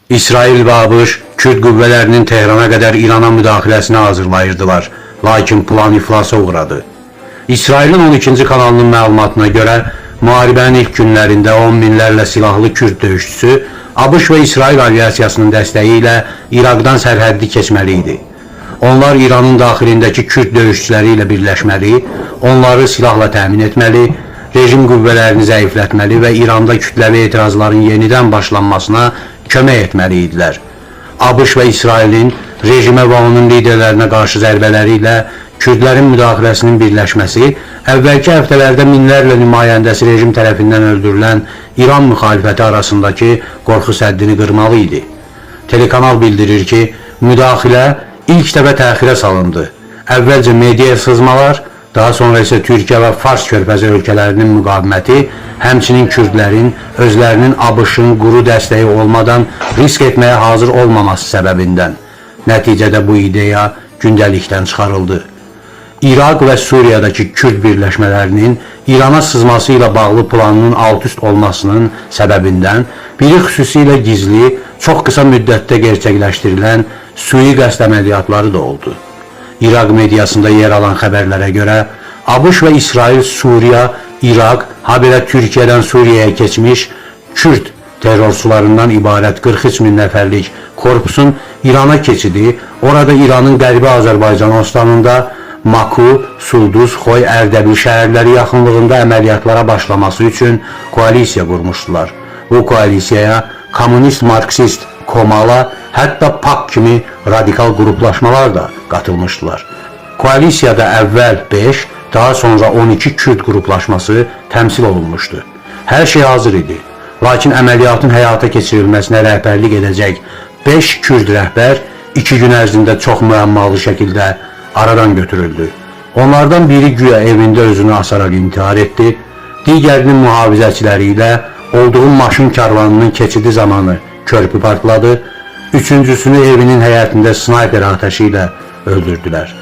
İsrail və ABŞ Kürd qüvvələrinin Tehrana qədər İrana müdaxiləsinə hazırlayırdılar, lakin plan iflasa uğradı. İsrailin 12-ci kanalının məlumatına görə, müharibənin ilk günlərində 10 minlərlə silahlı Kürd döyüşçüsü ABŞ və İsrail aviasiyasının dəstəyi ilə İraqdan sərhəddi keçməli idi. Onlar İranın daxilindəki Kürd döyüşçüləri ilə birləşməli, onları silahla təmin etməli, rejim qüvvələrini zəiflətməli və İranda kütləvi etirazların yenidən başlanmasına kömək etməli idilər. ABŞ və İsrailin rejimə və onun liderlərinə qarşı zərbələri ilə Kürdlərin müdaxiləsinin birləşməsi əvvəlki həftələrdə minlərlə nümayəndəsi rejim tərəfindən öldürülən İran müxalifəti arasındakı qorxu səddini qırmalı idi. Telekanal bildirir ki, müdaxilə ilk dəfə təxirə salındı. Əvvəlcə mediaya sızmalar, daha sonra isə Türkiyə və Fars körfəzi ölkələrinin müqaviməti, həmçinin Kürdlərin özlərinin ABŞ-ın quru dəstəyi olmadan risk etməyə hazır olmaması səbəbindən. Nəticədə bu ideya gündəlikdən çıxarıldı. İraq və Suriyadakı Kürd birləşmələrinin İrana sızması ilə bağlı planının alt-üst olmasının səbəbindən biri xüsusilə gizli, çox qısa müddətdə gerçəkləşdirilən sui-qəsd əməliyyatları da oldu. İraq mediasında yer alan xəbərlərə görə, ABŞ və İsrail Suriya, İraq, habelə Türkiyədən Suriyaya keçmiş Kürd terrorçularından ibarət 43 min nəfərlik korpusun İrana keçidi, orada İranın Qərbi Azərbaycan ostanında Maku, Sulduz, Xoy, Ərdəbil şəhərləri yaxınlığında əməliyyatlara başlaması üçün koalisiya qurmuşdular. Bu koalisiyaya kommunist, marksist, Komala, hətta PAK kimi radikal qruplaşmalar da qatılmışdılar. Koalisiyada əvvəl 5, daha sonra 12 Kürd qruplaşması təmsil olunmuşdu. Hər şey hazır idi. Lakin əməliyyatın həyata keçirilməsinə rəhbərlik edəcək 5 Kürd rəhbər 2 gün ərzində çox müəmmalı şəkildə aradan götürüldü. Onlardan biri güya evində özünü asaraq intihar etdi, digərinin mühafizəçiləri ilə olduğu maşın karvanının keçidi zamanı körpü partladı, üçüncüsünü evinin həyətində snayper atəşi ilə öldürdülər.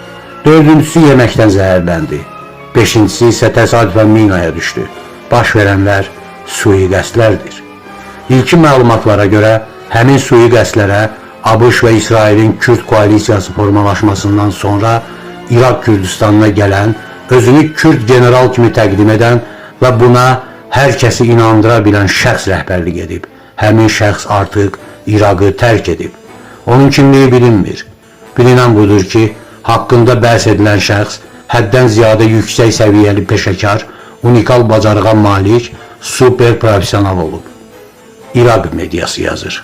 Dördüncüsü yeməkdən zəhərləndi. Beşincisi isə təsadüfən minaya düşdü. Baş verənlər sui-qəsdlərdir. İlkin məlumatlara görə həmin sui-qəsdlərə ABŞ və İsrailin Kürd koalisiyası formalaşmasından sonra İraq Kürdistanına gələn, özünü Kürd general kimi təqdim edən və buna hər kəsi inandıra bilən şəxs rəhbərlik edib. Həmin şəxs artıq İraqı tərk edib. Onun kimliyi bilinmir. Bilinən budur ki, haqqında bəhs edilən şəxs həddən ziyadə yüksək səviyyəli peşəkar, unikal bacarığa malik, super profesional olub. İraq mediası yazır.